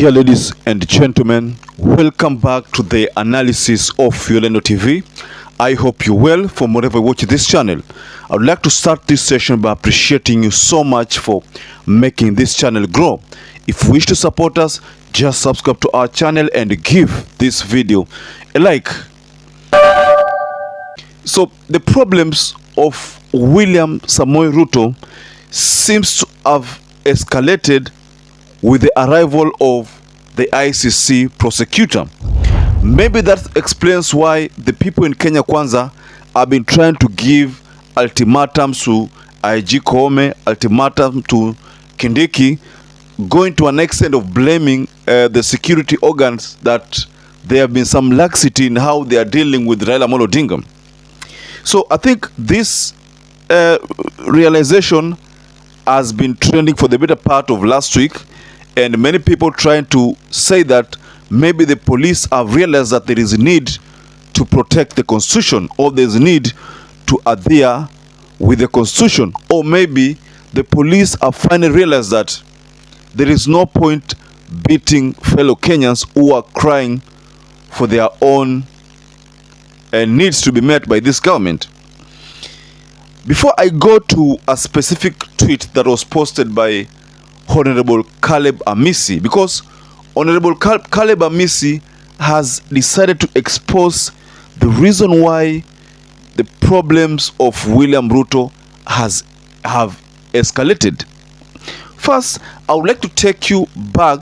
Dear ladies and gentlemen, welcome back to the analysis of YOLENO TV. I hope you're well from wherever you watch this channel. I would like to start this session by appreciating you so much for making this channel grow. If you wish to support us, just subscribe to our channel and give this video a like. So the problems of William Samoei Ruto seems to have escalated with the arrival of the ICC prosecutor. Maybe that explains why the people in Kenya Kwanza have been trying to give ultimatums to IG Koome, ultimatum to Kindiki, going to an extent of blaming the security organs that there have been some laxity in how they are dealing with Raila Amolo Odinga. So I think this realization has been trending for the better part of last week, and many people trying to say that maybe the police have realized that there is a need to protect the constitution, or there is a need to adhere with the constitution, or maybe the police have finally realized that there is no point beating fellow Kenyans who are crying for their own needs to be met by this government. Before I go to a specific tweet that was posted by Honorable Caleb Amisi, because Honorable Caleb Amisi has decided to expose the reason why the problems of William Ruto have escalated. First, I would like to take you back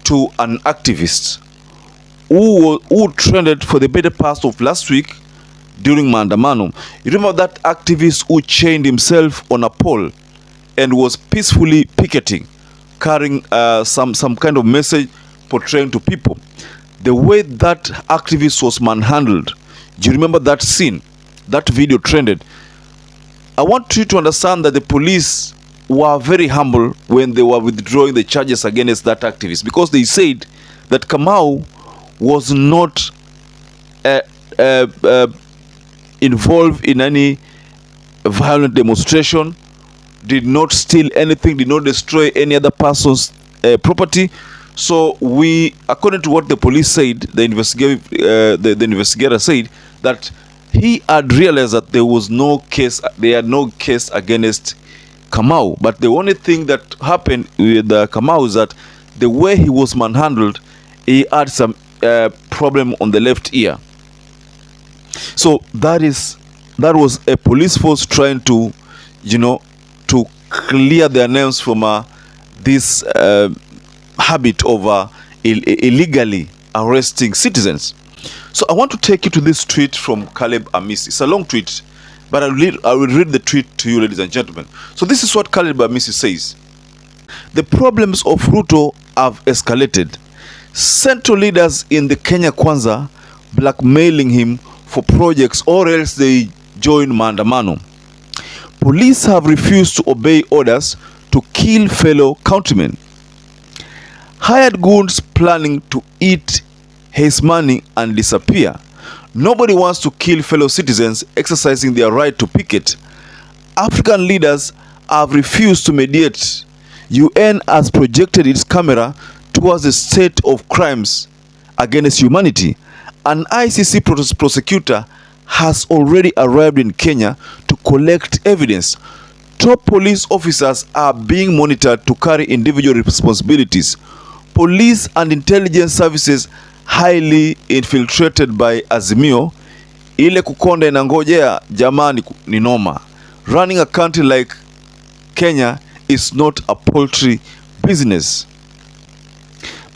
to an activist who trended for the better part of last week during maandamano. You remember that activist who chained himself on a pole and was peacefully picketing, carrying some kind of message portraying to people. The way that activist was manhandled, do you remember that scene? That video trended. I want you to understand that the police were very humble when they were withdrawing the charges against that activist, because they said that Kamau was not involved in any violent demonstration, did not steal anything, did not destroy any other person's property. So we, according to what the police said, the investigator said that he had realized that there was no case, they had no case against Kamau. But the only thing that happened with Kamau is that the way he was manhandled, he had some problem on the left ear. So that was a police force trying to, to clear their names from this habit of illegally arresting citizens. So I want to take you to this tweet from Caleb Amisi. It's a long tweet, but I will read the tweet to you, ladies and gentlemen. So this is what Caleb Amisi says. The problems of Ruto have escalated. Central leaders in the Kenya Kwanza blackmailing him for projects, or else they join maandamano. Police have refused to obey orders to kill fellow countrymen. Hired goons planning to eat his money and disappear. Nobody wants to kill fellow citizens exercising their right to picket. African leaders have refused to mediate. UN has projected its camera towards the state of crimes against humanity. An ICC prosecutor has already arrived in Kenya to collect evidence. Top police officers are being monitored to carry individual responsibilities. Police and intelligence services highly infiltrated by Azimio. Ile kukonda inangojea jamani ni noma. Running a country like Kenya is not a poultry business.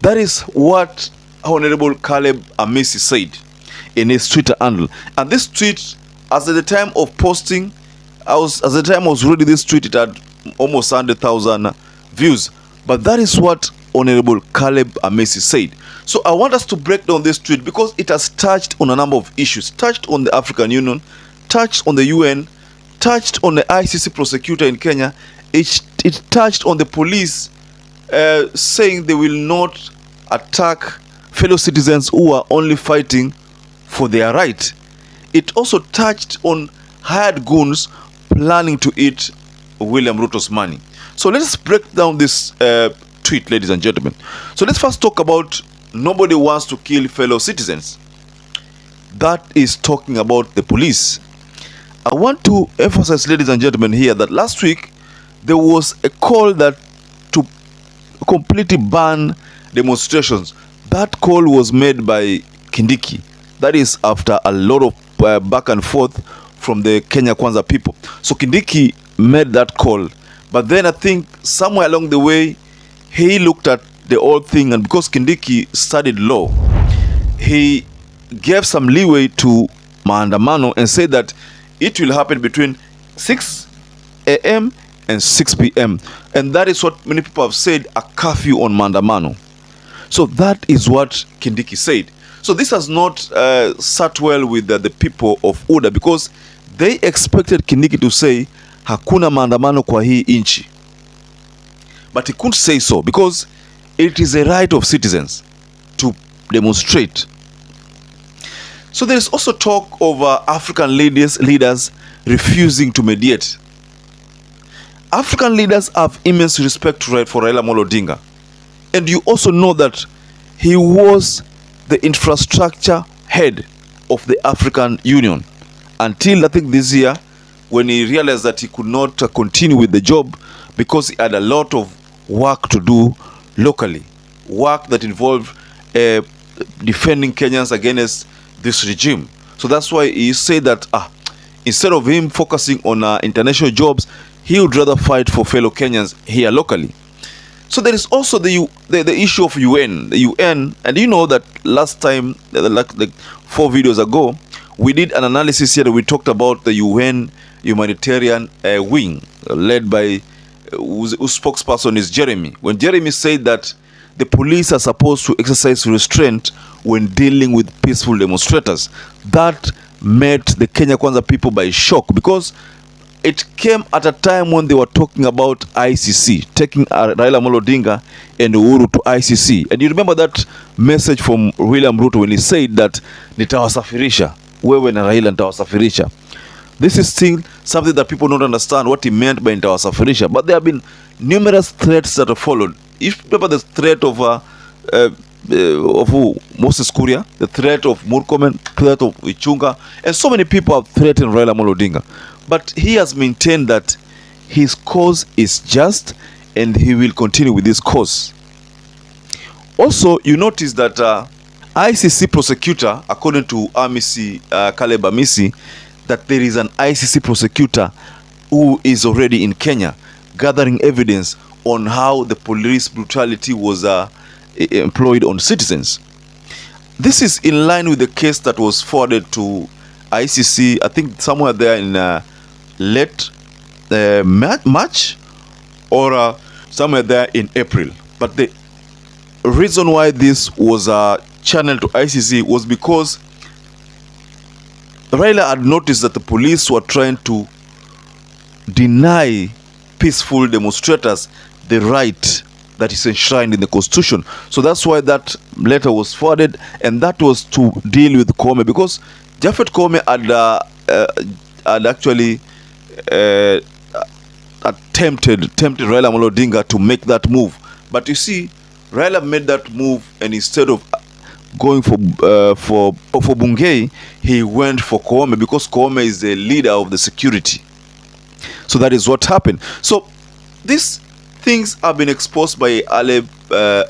That is what Honorable Caleb Amisi said in his Twitter handle. And this tweet, as at the time of posting, I was reading this tweet, it had almost 100,000 views. But that is what Honorable Caleb Amisi said. So I want us to break down this tweet because it has touched on a number of issues. Touched on the African Union, touched on the UN, touched on the ICC prosecutor in Kenya. It touched on the police saying they will not attack fellow citizens who are only fighting for their right. It also touched on hired goons planning to eat William Ruto's money. So let's break down this tweet, ladies and gentlemen. So let's first talk about nobody wants to kill fellow citizens. That is talking about the police. I want to emphasize, ladies and gentlemen, here that last week there was a call that to completely ban demonstrations. That call was made by Kindiki. That is after a lot of back and forth from the Kenya Kwanza people. So Kindiki made that call, but then I think somewhere along the way he looked at the whole thing, and because Kindiki studied law, he gave some leeway to maandamano and said that it will happen between 6 a.m. and 6 p.m. And that is what many people have said, a curfew on maandamano. So that is what Kindiki said. So this has not sat well with the people of UDA, because they expected Kindiki to say hakuna maandamano kwa hii inchi. But he couldn't say so, because it is a right of citizens to demonstrate. So there is also talk of African leaders refusing to mediate. African leaders have immense respect for Raila Amolo Odinga. And you also know that he was the infrastructure head of the African Union until I think this year, when he realized that he could not continue with the job because he had a lot of work to do locally, work that involved defending Kenyans against this regime. So that's why he said that instead of him focusing on international jobs, he would rather fight for fellow Kenyans here locally. So there is also the issue of UN. The UN, and you know that last time, like 4 videos ago, we did an analysis here. We talked about the UN humanitarian wing led by whose spokesperson is Jeremy. When Jeremy said that the police are supposed to exercise restraint when dealing with peaceful demonstrators, that met the Kenya Kwanza people by shock, because it came at a time when they were talking about ICC, taking Raila Amolo Odinga and Uhuru to ICC. And you remember that message from William Ruto when he said that nitawasafirisha, wewe na Raila nitawasafirisha. This is still something that people don't understand what he meant by nitawasafirisha. But there have been numerous threats that have followed. If you remember the threat of who? Moses Kuria, the threat of Murkomen, threat of Ichunga, and so many people have threatened Raila Amolo Odinga. But he has maintained that his cause is just, and he will continue with this cause. Also, you notice that ICC prosecutor, according to Amisi, Caleb Amisi, that there is an ICC prosecutor who is already in Kenya gathering evidence on how the police brutality was employed on citizens. This is in line with the case that was forwarded to ICC, I think somewhere there in late March or somewhere there in April. But the reason why this was channeled to ICC was because Raila had noticed that the police were trying to deny peaceful demonstrators the right that is enshrined in the Constitution. So that's why that letter was forwarded, and that was to deal with Koome, because Japhet Koome had actually tempted Raila Amolo Odinga to make that move. But you see, Raila made that move, and instead of going for Bungei, he went for Koome, because Koome is the leader of the security. So that is what happened. So these things have been exposed by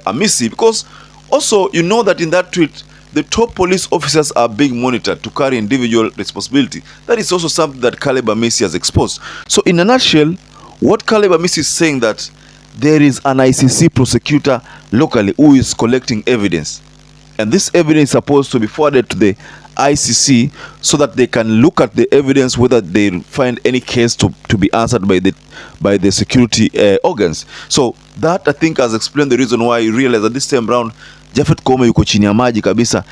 Amisi, because also you know that in that tweet, the top police officers are being monitored to carry individual responsibility. That is also something that Caleb Amisi has exposed. So in a nutshell, what Caleb Amisi is saying, that there is an ICC prosecutor locally who is collecting evidence, and this evidence is supposed to be forwarded to the ICC so that they can look at the evidence, whether they find any case to be answered by the security organs. So that, I think, has explained the reason why you realize that this time around Japhet Koome yuko chini ya maji kabisa.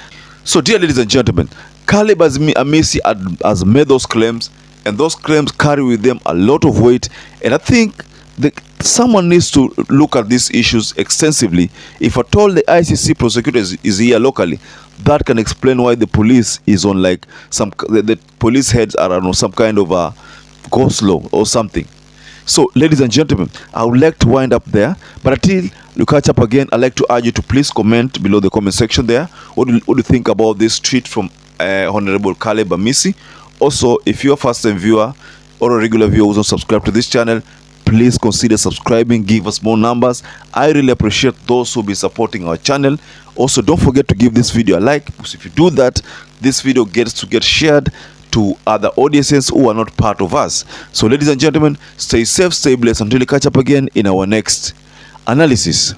So dear ladies and gentlemen, Caleb Amisi has made those claims, and those claims carry with them a lot of weight, and I think someone needs to look at these issues extensively. If at all the ICC prosecutor is here locally, that can explain why the police is on like the police heads are on some kind of a go slow or something. So, ladies and gentlemen, I would like to wind up there. But until you catch up again, I'd like to urge you to please comment below the comment section there. What do you think about this tweet from Honorable Caleb Amisi? Also, if you're a first-time viewer or a regular viewer who's not subscribed to this channel, please consider subscribing, give us more numbers. I really appreciate those who be supporting our channel. Also, don't forget to give this video a like, because if you do that, this video gets to get shared to other audiences who are not part of us. So ladies and gentlemen, stay safe, stay blessed until we catch up again in our next analysis.